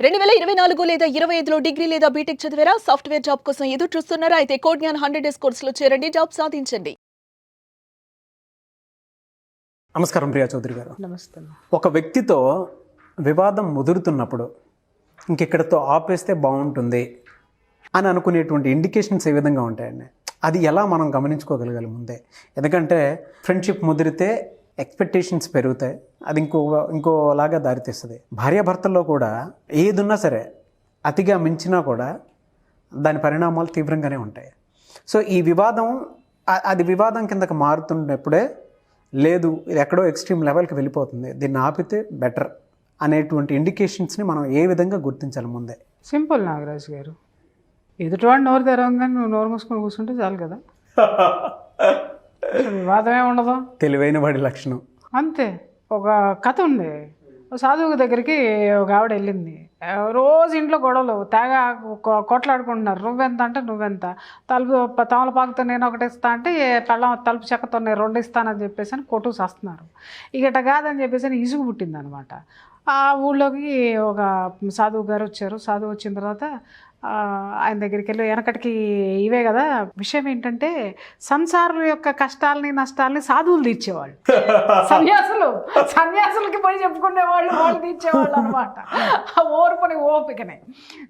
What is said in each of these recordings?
2024 లేదా 25లో డిగ్రీ లేదా బీటెక్ చదివారా? సాఫ్ట్‌వేర్ జాబ్ కోసం ఎదురు చూస్తున్నారా? అయితే కోడ్ జ్ఞాన్ 100 డేస్ కోర్సులో చేరండి, జాబ్ సాధించండి. నమస్కారం ప్రియా చౌదరి గారు. నమస్తే. ఒక వ్యక్తితో వివాదం ముదురుతున్నప్పుడు ఇంకెక్కడితో ఆపేస్తే బాగుంటుంది అని అనుకునేటువంటి ఇండికేషన్స్ ఏ విధంగా ఉంటాయండి? అది ఎలా మనం గమనించుకోగలగాలి ముందే? ఎందుకంటే ఫ్రెండ్షిప్ ముదిరితే ఎక్స్పెక్టేషన్స్ పెరుగుతాయి, అది ఇంకోలాగా దారితీస్తుంది. భార్యాభర్తల్లో కూడా ఏదున్నా సరే అతిగా మించినా కూడా దాని పరిణామాలు తీవ్రంగానే ఉంటాయి. సో ఈ వివాదం అది వివాదం కిందకి మారుతున్నప్పుడే లేదు, ఇది ఎక్కడో ఎక్స్ట్రీమ్ లెవెల్కి వెళ్ళిపోతుంది, దీన్ని ఆపితే బెటర్ అనేటువంటి ఇండికేషన్స్ని మనం ఏ విధంగా గుర్తించాలి ముందే? సింపుల్ నాగరాజు గారు, ఎదుటివాడు నోరు తెరవంగానే నువ్వు నోరు మూసుకొని కూర్చుంటే చాలు కదా, వివాదమే ఉండదు. తెలివైన వాడి లక్షణం అంతే. ఒక కథ ఉంది. సాధువు దగ్గరికి ఒక ఆవిడ వెళ్ళింది. రోజు ఇంట్లో గొడవలు, తెగ కొట్లాడుకుంటున్నారు. నువ్వెంత అంటే నువ్వెంత, తమలపాకుతో నేను ఒకటి ఇస్తా అంటే పెళ్ళం తలుపు చెక్కతో నేను 2 ఇస్తానని చెప్పేసి అని కొట్టుకు వస్తున్నారు. ఇట కాదని చెప్పేసి అని ఇసుగు పుట్టింది అనమాట. ఆ ఊళ్ళోకి ఒక సాధువు గారు వచ్చారు. సాధువు వచ్చిన తర్వాత ఆయన దగ్గరికి వెళ్ళి, వెనకటికి ఇవే కదా విషయం ఏంటంటే, సంసారం యొక్క కష్టాలని నష్టాలని సాధువులు తీర్చేవాళ్ళు. సన్యాసులకి పోయి చెప్పుకునేవాళ్ళు, వాళ్ళు తీర్చేవాళ్ళు అనమాట. ఓర్పుని ఓపికనే.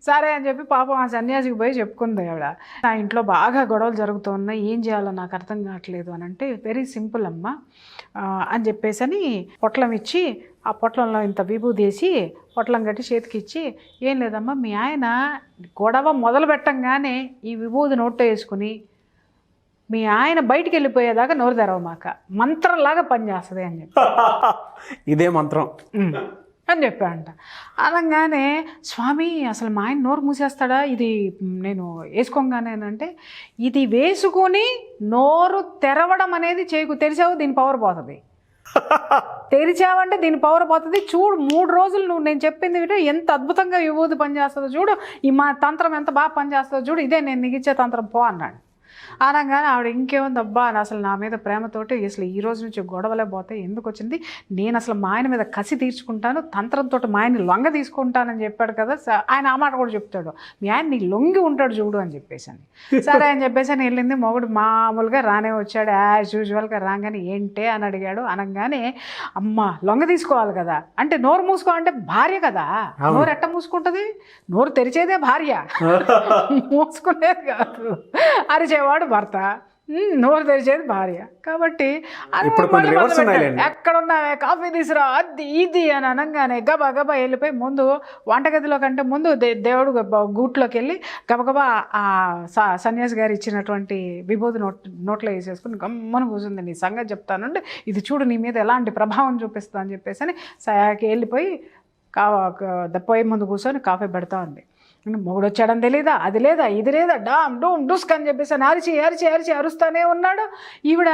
సరే అని చెప్పి పాపం ఆ సన్యాసికి పోయి చెప్పుకుంది ఆవిడ. నా ఇంట్లో బాగా గొడవలు జరుగుతున్నాయి, ఏం చేయాలో నాకు అర్థం కావట్లేదు అని అంటే, వెరీ సింపుల్ అమ్మ అని చెప్పేసి అని పొట్లం ఇచ్చి, ఆ పొట్లంలో ఇంత విభూది వేసి పొట్లం కట్టి చేతికి ఇచ్చి, ఏం లేదమ్మా, మీ ఆయన గొడవ మొదలు పెట్టంగానే ఈ విభూది నోట్లో వేసుకుని మీ ఆయన బయటికి వెళ్ళిపోయేదాకా నోరు తెరవమాక, మంత్రంలాగా పనిచేస్తుంది అని చెప్పి. ఇదే మంత్రం అని చెప్పాడంట. అనగానే, స్వామి అసలు మా ఆయన నోరు మూసేస్తాడా ఇది నేను వేసుకోగానే అంటే, ఇది వేసుకొని నోరు తెరవడం అనేది చేయకు, తెరిచావు దీని పవర్ పోతుంది, తెరిచావంటే దీని పవర్ పోతుంది. చూడు 3 రోజులు నువ్వు నేను చెప్పింది వింటే ఎంత అద్భుతంగా విభూతి పనిచేస్తుందో చూడు, ఈ మా తంత్రం ఎంత బాగా పనిచేస్తుందో చూడు, ఇదే నేను నీకు ఇచ్చే తంత్రం పో అన్నాడు. అనగానే ఆవిడ ఇంకేముంది అబ్బా అని అసలు నా మీద ప్రేమతోటి అసలు ఈ రోజు నుంచి గొడవలే పోతాయి, ఎందుకు వచ్చింది, నేను అసలు మా ఆయన మీద కసి తీర్చుకుంటాను, తంత్రంతో మా ఆయన్ని లొంగ తీసుకుంటానని చెప్పాడు కదా. ఆయన ఆ మాట కూడా చెప్తాడు, మీ ఆయన నీ లొంగి ఉంటాడు చూడు అని చెప్పేసి అని. సరే అని చెప్పేసి అని వెళ్ళింది. మొగుడు మామూలుగా రానే వచ్చాడు, యాజ్ యూజువల్గా రాగానే ఏంటే అని అడిగాడు. అనగానే, అమ్మ లొంగ తీసుకోవాలి కదా అంటే, నోరు మూసుకోవాలంటే భార్య కదా, నోరు ఎట్ట మూసుకుంటుంది, నోరు తెరిచేదే భార్య, మూసుకునేది కాదు, అరిచేవాడు భర్త, నోరు తెరిచేది భార్య. కాబట్టి ఎక్కడున్నావే కాఫీ తీసురా అది ఇది అని అనగానే గబా గబా వెళ్ళిపోయి ముందు వంటగదిలో కంటే ముందు దేవుడు గూట్లోకి వెళ్ళి గబగబా ఆ సన్యాసి గారు ఇచ్చినటువంటి విభూతి నోట్లో వేసేసుకుని గమ్మన కూర్చుంది. నీ సంగతి చెప్తానండి, ఇది చూడు నీ మీద ఎలాంటి ప్రభావం చూపిస్తా అని చెప్పేసి అని సయాకి వెళ్ళిపోయి పొయ్యి ముందు కూర్చొని కాఫీ పెడతా ఉంది. మొగుడు వచ్చాడని తెలీదా, అది లేదా ఇది లేదా, డామ్ డూమ్ డుస్క్ అని చెప్పేసి అరిచి అరిచి అరిచి అరుస్తానే ఉన్నాడు. ఈవిడ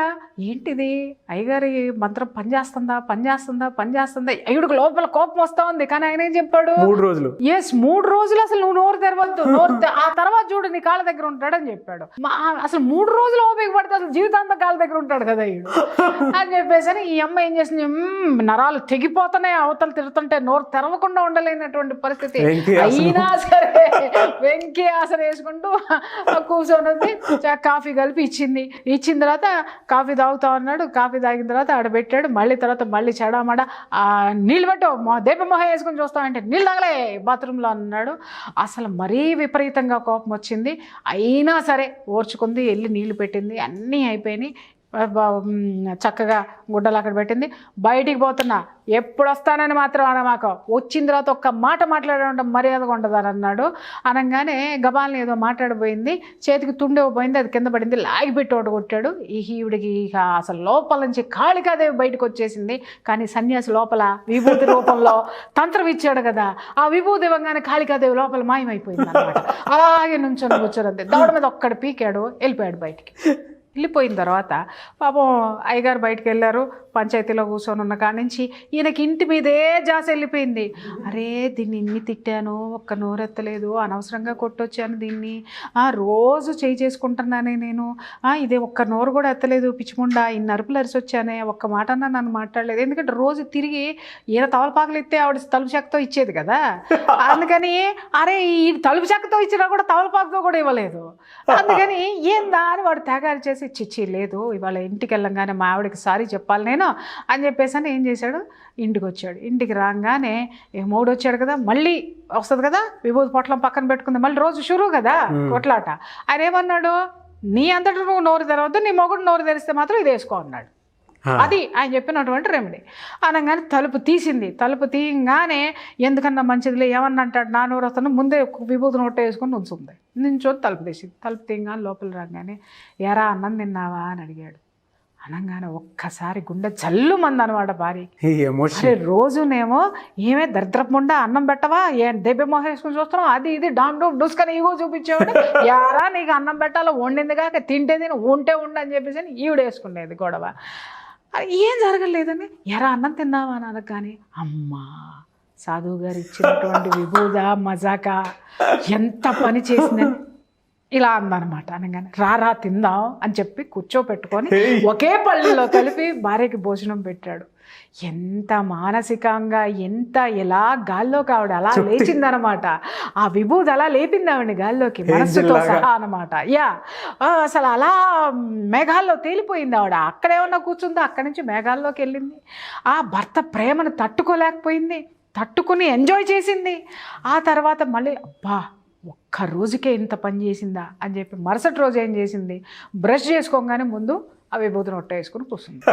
ఏంటిది అయ్యగారి మంత్రం పనిచేస్తుందా పనిచేస్తుందా పనిచేస్తుందా, ఈవిడకు లోపల కోపం వస్తూ ఉంది. కానీ ఆయన ఏం చెప్పాడు, 3 రోజులు 3 రోజులు అసలు నువ్వు నోరు తెరవద్దు, ఆ తర్వాత చూడు నీ కాళ్ళ దగ్గర ఉంటాడని చెప్పాడు. అసలు 3 రోజులు ఓపిక పడితే అసలు జీవితాంతం కాళ్ళ దగ్గర ఉంటాడు కదా ఈడు అని చెప్పేసి ఈ అమ్మ ఏం చేసింది, నరాలు తెగిపోతున్నాయి, అవతలు తిరుగుతుంటే నోరు తెరవకుండా ఉండలేనటువంటి పరిస్థితి. అయినా సరే వెంకి ఆసన వేసుకుంటూ కూర్చొని కాఫీ కలిపి ఇచ్చింది. ఇచ్చిన తర్వాత కాఫీ తాగుతా ఉన్నాడు. కాఫీ తాగిన తర్వాత ఆడ పెట్టాడు. మళ్ళీ తర్వాత మళ్ళీ చెడామడ నీళ్ళు పెట్టు, దీపమొహ వేసుకొని చూస్తామంటే నీళ్ళు తాగలే బాత్రూంలో అన్నాడు. అసలు మరీ విపరీతంగా కోపం వచ్చింది. అయినా సరే ఓర్చుకుంది, వెళ్ళి నీళ్లు పెట్టింది, అన్నీ అయిపోయినాయి. చక్కగా గుడ్డలు అక్కడ పెట్టింది. బయటికి పోతున్నా, ఎప్పుడు వస్తానని మాత్రం అనమాక, వచ్చిన తర్వాత ఒక్క మాట మాట్లాడడం మర్యాదగా ఉండదని అన్నాడు. అనగానే గబాల్ని ఏదో మాట్లాడిపోయింది, చేతికి తుండేపోయింది, అది కింద పడింది, లాగిపెట్టి ఒకటి కొట్టాడు. ఈ ఈవిడికి ఇక అసలు లోపల నుంచి కాళికాదేవి బయటకు వచ్చేసింది. కానీ సన్యాసి లోపల విభూతి రూపంలో తంత్రం ఇచ్చాడు కదా, ఆ విభూతి ఇవ్వగానే కాళికాదేవి లోపల మాయమైపోయింది అనమాట. అలాగే నుంచొని కూర్చోరంతే, దవడ మీద ఒక్కడు పీకాడు, వెళ్ళిపోయాడు బయటికి. వెళ్ళిపోయిన తర్వాత పాపం అయ్యగారు బయటికి వెళ్ళారు, పంచాయతీలో కూర్చొని ఉన్న కాడి నుంచి ఈయనకి ఇంటి మీదే జాస వెళ్ళిపోయింది. అరే దీన్ని ఇన్ని తిట్టాను, ఒక్క నోరెత్తలేదు, అనవసరంగా కొట్టొచ్చాను దీన్ని, రోజు చేయి చేసుకుంటున్నానే నేను, ఇదే ఒక్క నోరు కూడా ఎత్తలేదు, పిచ్చిముండా ఇన్ని అరుపులు అరిసి వచ్చానే, ఒక్క మాట అన్నా నన్ను మాట్లాడలేదు. ఎందుకంటే రోజు తిరిగి ఈయన తవలపాకులు ఎత్తే ఆవిడ తలుపు చెక్కతో ఇచ్చేది కదా, అందుకని అరే ఈ తలుపు చెక్కతో ఇచ్చినా కూడా తవలపాకుతో కూడా ఇవ్వలేదు. అందుకని ఏందా అని వాడు తెగారు చేసి చిచ్చి లేదు ఇవాళ ఇంటికి వెళ్ళంగానే మా ఆవిడకి సారీ చెప్పాలి నేను అని చెప్పేసి అని ఏం చేశాడు, ఇంటికి వచ్చాడు. ఇంటికి రాగానే మొగుడు వచ్చాడు కదా, మళ్ళీ వస్తుంది కదా విభూతి పొట్లం పక్కన పెట్టుకుంది, మళ్ళీ రోజు షురూ కదా కొట్లాట. ఆయన ఏమన్నాడు, నీ అంతటా నువ్వు నోరు తెరవద్దు, నీ మొగుడు నోరు తెరిస్తే మాత్రం ఇది వేసుకో అన్నాడు. అది ఆయన చెప్పినటువంటి రెమెడీ. అనగానే తలుపు తీసింది. తలుపు తీయగానే ఎందుకన్నా మంచిదిలే ఏమన్నా అంటాడు నా నోరు వస్తాను, ముందే విభూతి నోట వేసుకొని ఉంచుంది. నించొని తలుపు తీసింది. తలుపు తీయగానే లోపల రాగానే ఎరా అన్నం తిన్నావా అని అడిగాడు. అనగానే ఒక్కసారి గుండె జల్లుమంది అనమాట భార్యకి. అరే రోజునేమో ఏమే దరిద్రపుండా అన్నం పెట్టవా, దెబ్బ మొహం వేసుకుని చూస్తున్నావు, అది ఇది డామ్ డూమ్ డూసుకొని ఈగో చూపించేవాడు, యారా నీకు అన్నం పెట్టాలో వండింది కాక తింటే తిని ఉంటే అని చెప్పేసి ఈవిడ వేసుకునేది గొడవ. ఏం జరగలేదని ఎరా అన్నం తిన్నావా అని అనగానే అమ్మా సాధువు గారు ఇచ్చినటువంటి విభూద మజాక ఎంత పని చేసిందని ఇలా అందనమాట. అనగానే రారా తిందాం అని చెప్పి కూర్చోపెట్టుకొని ఒకే పళ్ళలో కలిపి భార్యకి భోజనం పెట్టాడు. ఎంత మానసికంగా ఎంత ఎలా గాల్లోకి ఆవిడ అలా లేచిందనమాట. ఆ విభూది అలా లేపింది ఆవిడ గాల్లోకి మనస్సుతో సహా అనమాట. అసలు అలా మేఘాల్లో తేలిపోయింది ఆవిడ. అక్కడేమన్నా కూర్చుందో అక్కడి నుంచి మేఘాల్లోకి వెళ్ళింది. ఆ భర్త ప్రేమను తట్టుకోలేకపోయింది, తట్టుకుని ఎంజాయ్ చేసింది. ఆ తర్వాత మళ్ళీ అబ్బా ఒక్క రోజుకే ఇంత పని చేసిందా అని చెప్పి మరుసటి రోజు ఏం చేసింది, బ్రష్ చేసుకోగానే ముందు ఆ విభూతిని ఒట్ట వేసుకుని కూర్చుంది.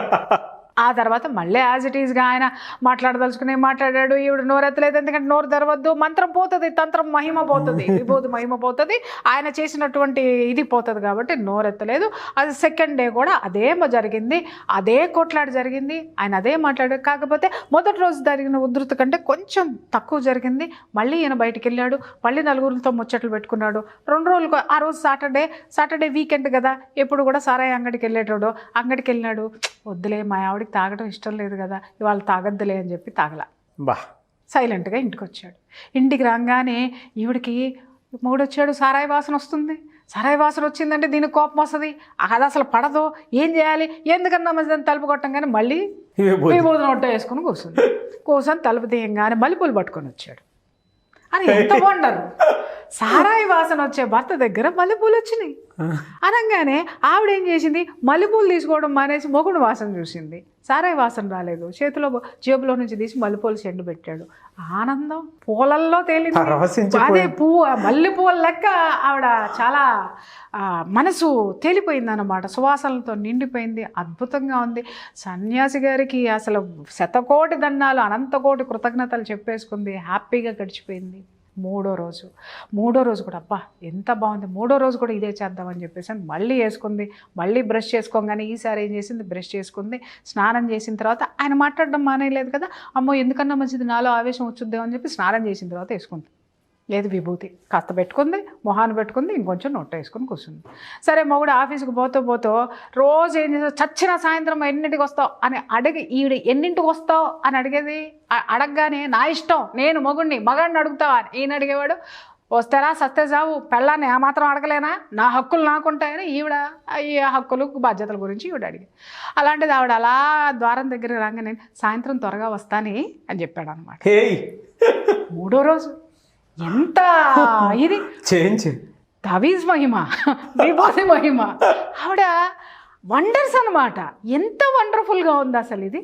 ఆ తర్వాత మళ్ళీ యాజ్ ఇట్ ఈస్గా ఆయన మాట్లాడదలుచుకునే మాట్లాడాడు. ఈవిడ నోరెత్తలేదు, ఎందుకంటే నోరు తెరవద్దు, మంత్రం పోతుంది, తంత్రం మహిమ పోతుంది, విభూతి మహిమ పోతుంది, ఆయన చేసినటువంటి ఇది పోతుంది కాబట్టి నోరెత్తలేదు. అది సెకండ్ డే కూడా అదే జరిగింది, అదే కొట్లాట జరిగింది, ఆయన అదే మాట్లాడాడు. కాకపోతే మొదటి రోజు జరిగిన ఉధృతి కంటే కొంచెం తక్కువ జరిగింది. మళ్ళీ ఈయన బయటికి వెళ్ళాడు, మళ్ళీ నలుగురితో ముచ్చట్లు పెట్టుకున్నాడు. 2 రోజులు ఆ రోజు సాటర్డే వీకెండ్ కదా, ఎప్పుడు కూడా సారాయి అంగడికి వెళ్ళేటోడు, అంగడికి వెళ్ళినాడు. వద్దులే మా ఆవిడకి తాగడం ఇష్టం లేదు కదా, ఇవాళ తాగద్దులే అని చెప్పి తాగల, సైలెంట్గా ఇంటికి వచ్చాడు. ఇంటికి రాగానే ఈవిడికి మొగుడు వచ్చాడు, సారాయి వాసన వస్తుంది. సారాయి వాసన వచ్చిందంటే దీనికి కోపం వస్తుంది, అది అసలు పడదు, ఏం చేయాలి, ఎందుకన్నా మంచిదని తలుపు కొట్టంగానే మళ్ళీ విభూతి నోట వేసుకుని కూర్చొని తలుపు తీయంగానే మల్లెపూలు పట్టుకొని వచ్చాడు. అని ఎంత బాగుంటారు, సారాయి వాసన వచ్చే భర్త దగ్గర మల్లెపూలు వచ్చినాయి. అనగానే ఆవిడ ఏం చేసింది, మల్లెపూలు తీసుకోవడం మానేసి మొగుడు వాసన చూసింది. సారాయి వాసన రాలేదు, చేతిలో జేబులో నుంచి తీసి మల్లెపూలు చెండు పెట్టాడు. ఆనందం పూలల్లో తేలింది. అదే పువ్వు మల్లెపూల లెక్క ఆవిడ చాలా మనసు తేలిపోయింది అన్నమాట, సువాసనలతో నిండిపోయింది. అద్భుతంగా ఉంది. సన్యాసి గారికి అసలు శతకోటి దండాలు, అనంతకోటి కృతజ్ఞతలు చెప్పేసుకుంది. హ్యాపీగా గడిచిపోయింది. మూడో రోజు కూడా అబ్బా ఎంత బాగుంది, మూడో రోజు కూడా ఇదే చేద్దామని చెప్పేసి మళ్ళీ వేసుకుంది. మళ్ళీ బ్రష్ చేసుకోగానే ఈసారి ఏం చేసింది, బ్రష్ చేసుకుంది. స్నానం చేసిన తర్వాత ఆయన మాట్లాడడం మానేయలేదు కదా, అమ్మో ఎందుకన్నా మంచిది నాలో ఆవేశం వచ్చుద్దామని చెప్పి స్నానం చేసిన తర్వాత వేసుకుంది. లేదు విభూతి కాస్త పెట్టుకుంది, మొహాన్ని పెట్టుకుంది, ఇంకొంచెం నోట వేసుకొని కూర్చుంది. సరే మొగుడు ఆఫీస్కి పోతూ రోజు ఏం చేస్తావు, చచ్చిన సాయంత్రం ఎన్నింటికి వస్తావు అని అడిగి, ఈవిడ ఎన్నింటికి వస్తావు అని అడిగేది. అడగగానే నా ఇష్టం, నేను మగాడిని అడుగుతావా అని ఈయన అడిగేవాడు. వస్తారా సస్తే చావు, పెళ్ళాన్ని ఆ మాత్రం అడగలేనా, నా హక్కులు నాకుంటాయని ఈవిడ ఈ హక్కులు బాధ్యతల గురించి ఈవిడ అడిగింది. అలాంటిది ఆవిడ అలా ద్వారం దగ్గర రాగానే సాయంత్రం త్వరగా వస్తాని అని చెప్పాడు అనమాట. మూడో రోజు ఎంత ఇది తవీజ్ మహిమ, విభూతి మహిమ, ఆవిడ వండర్స్ అనమాట. ఎంత వండర్ఫుల్గా ఉంది అసలు ఇది.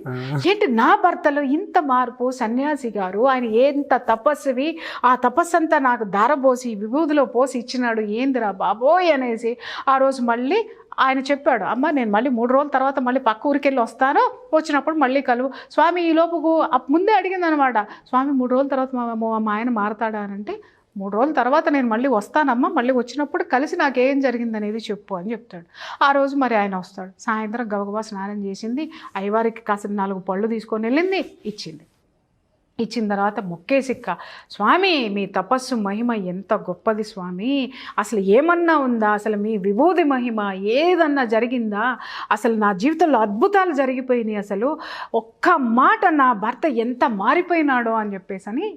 ఏంటి నా భర్తలో ఇంత మార్పు, సన్యాసి గారు ఆయన ఎంత తపస్వి, ఆ తపస్సంతా నాకు దారబోసి విభూతిలో పోసి ఇచ్చినాడు, ఏందిరా బాబోయ్ అనేసి ఆ రోజు మళ్ళీ ఆయన చెప్పాడు, అమ్మ నేను మళ్ళీ 3 రోజుల తర్వాత మళ్ళీ పక్క ఊరికి వెళ్ళి వస్తాను, వచ్చినప్పుడు మళ్ళీ కలువు స్వామి. ఈ లోపుకు ముందే అడిగింది అనమాట, స్వామి 3 రోజుల తర్వాత మా ఆయన మారతాడా అని అంటే, 3 రోజుల తర్వాత నేను మళ్ళీ వస్తానమ్మా, మళ్ళీ వచ్చినప్పుడు కలిసి నాకేం జరిగిందనేది చెప్పు అని చెప్తాడు. ఆ రోజు మరి ఆయన వస్తాడు. సాయంత్రం గబగబా స్నానం చేసింది, అయ్యవారికి కాసిన 4 పళ్ళు తీసుకొని వెళ్ళింది, ఇచ్చింది. ఇచ్చిన తర్వాత మొక్కేసిక్క, స్వామి మీ తపస్సు మహిమ ఎంత గొప్పది స్వామి, అసలు ఏమన్నా ఉందా, అసలు మీ విభూది మహిమ ఏదన్నా జరిగిందా, అసలు నా జీవితంలో అద్భుతాలు జరిగిపోయినాయి, అసలు ఒక్క మాట నా భర్త ఎంత మారిపోయినాడో అని చెప్పేసి అని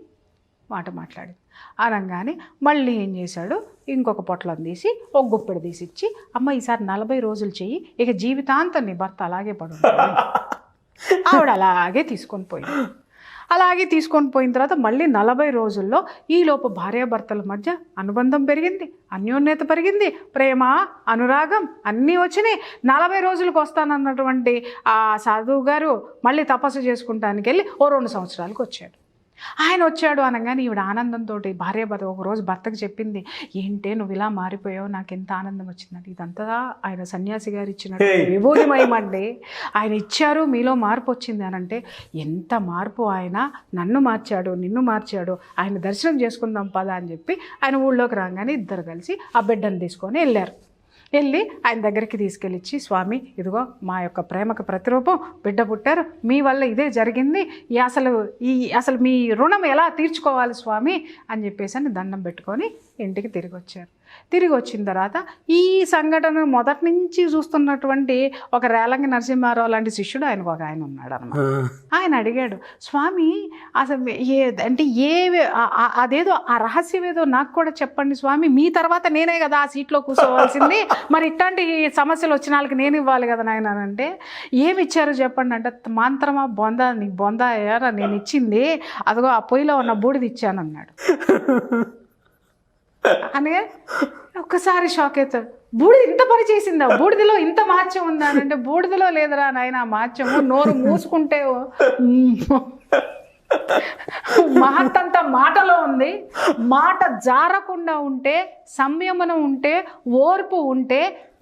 మాట మాట్లాడింది. అనగానే మళ్ళీ ఏం చేశాడు, ఇంకొక పొట్లం తీసి ఒక గుప్పెడు తీసి ఇచ్చి, అమ్మ ఈసారి 40 రోజులు చెయ్యి, ఇక జీవితాంతం నీ భర్త అలాగే పడుతుంది. ఆవిడ అలాగే తీసుకొని పోయింది. అలాగే తీసుకొని పోయిన తర్వాత మళ్ళీ 40 రోజుల్లో ఈలోపు భార్యాభర్తల మధ్య అనుబంధం పెరిగింది, అన్యోన్యత పెరిగింది, ప్రేమ అనురాగం అన్నీ వచ్చినాయి. 40 రోజులకు వస్తానన్నటువంటి ఆ సాధువు గారు మళ్ళీ తపస్సు చేసుకుంటానికి వెళ్ళి ఓ 2 సంవత్సరాలకు వచ్చాడు. ఆయన వచ్చాడు అనగానే ఈవిడ ఆనందంతో భార్యాభర్త ఒకరోజు భర్తకు చెప్పింది, ఏంటే నువ్వు ఇలా మారిపోయావు, నాకు ఎంత ఆనందం వచ్చిందండి. ఇదంతా ఆయన సన్యాసి గారు ఇచ్చినట్టు విభూతిమయమండి, ఆయన ఇచ్చారు, మీలో మార్పు వచ్చింది అని అంటే, ఎంత మార్పు, ఆయన నన్ను మార్చాడు, నిన్ను మార్చాడు, ఆయన దర్శనం చేసుకుందాం పదా అని చెప్పి ఆయన ఊళ్ళోకి రాగానే ఇద్దరు కలిసి ఆ బిడ్డను తీసుకొని వెళ్ళారు. వెళ్ళి ఆయన దగ్గరికి తీసుకెళ్ళిచ్చి, స్వామి ఇదిగో మా యొక్క ప్రేమకు ప్రతిరూపం బిడ్డ పుట్టారు, మీ వల్ల ఇదే జరిగింది, అసలు మీ రుణం ఎలా తీర్చుకోవాలి స్వామి అని చెప్పేసి అని దండం పెట్టుకొని ఇంటికి తిరిగి వచ్చారు. తిరిగి వచ్చిన తర్వాత ఈ సంఘటన మొదటి నుంచి చూస్తున్నటువంటి ఒక రేలంగి నరసింహారావు లాంటి శిష్యుడు ఆయనకు ఒక ఆయన ఉన్నాడు అన్నమాట. ఆయన అడిగాడు, స్వామి అసలు అంటే అదేదో ఆ రహస్యం ఏదో నాకు కూడా చెప్పండి స్వామి, మీ తర్వాత నేనే కదా ఆ సీట్లో కూర్చోవాల్సింది, మరి ఇట్లాంటి సమస్యలు వచ్చిన వాళ్ళకి నేను ఇవ్వాలి కదా నాయన అంటే, ఏమి ఇచ్చారు చెప్పండి అంటే, మంత్రమా బొంద, నీ బొంద ఏరా నేను ఇచ్చింది, అదిగో ఆ పొయ్యిలో ఉన్న బూడిది ఇచ్చాను అన్నాడు. అని ఒక్కసారి షాక్ అవుతాడు, బూడిద ఇంత పని చేసిందా, బూడిదలో ఇంత మార్చం ఉందా అని అంటే, బూడిదలో లేదురా నాయన మార్చము, నోరు మూసుకుంటే మహత్తంతా మాటలో ఉంది. మాట జారకుండా ఉంటే, సంయమనం ఉంటే, ఓర్పు ఉంటే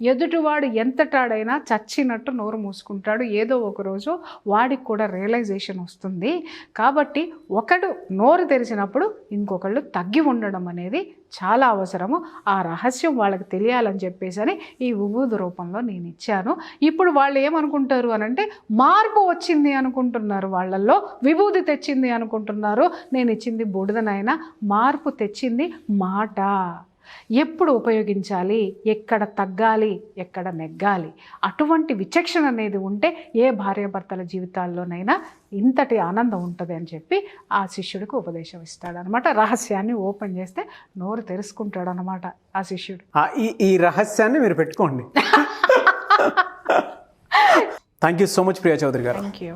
ఎదుటివాడు ఎంతటాడైనా చచ్చినట్టు నోరు మూసుకుంటాడు. ఏదో ఒకరోజు వాడికి కూడా రియలైజేషన్ వస్తుంది. కాబట్టి ఒకడు నోరు తెరిచినప్పుడు ఇంకొకళ్ళు తగ్గి ఉండడం అనేది చాలా అవసరము. ఆ రహస్యం వాళ్ళకి తెలియాలని చెప్పేసి అని ఈ విభూది రూపంలో నేను ఇచ్చాను. ఇప్పుడు వాళ్ళు ఏమనుకుంటారు అని అంటే, మార్పు వచ్చింది అనుకుంటున్నారు, వాళ్ళల్లో విభూది తెచ్చింది అనుకుంటున్నారు. నేను ఇచ్చింది బూడిదనైనా, మార్పు తెచ్చింది మాట. ఎప్పుడు ఉపయోగించాలి, ఎక్కడ తగ్గాలి, ఎక్కడ నెగ్గాలి, అటువంటి విచక్షణ అనేది ఉంటే ఏ భార్యాభర్తల జీవితాల్లోనైనా ఇంతటి ఆనందం ఉంటుంది అని చెప్పి ఆ శిష్యుడికి ఉపదేశం ఇస్తాడనమాట. రహస్యాన్ని ఓపెన్ చేస్తే నోరు తెరుచుకుంటాడు అనమాట ఆ శిష్యుడు. ఈ రహస్యాన్ని మీరు పెట్టుకోండి. Thank you so much Priya Chaudhary గారు. Thank you.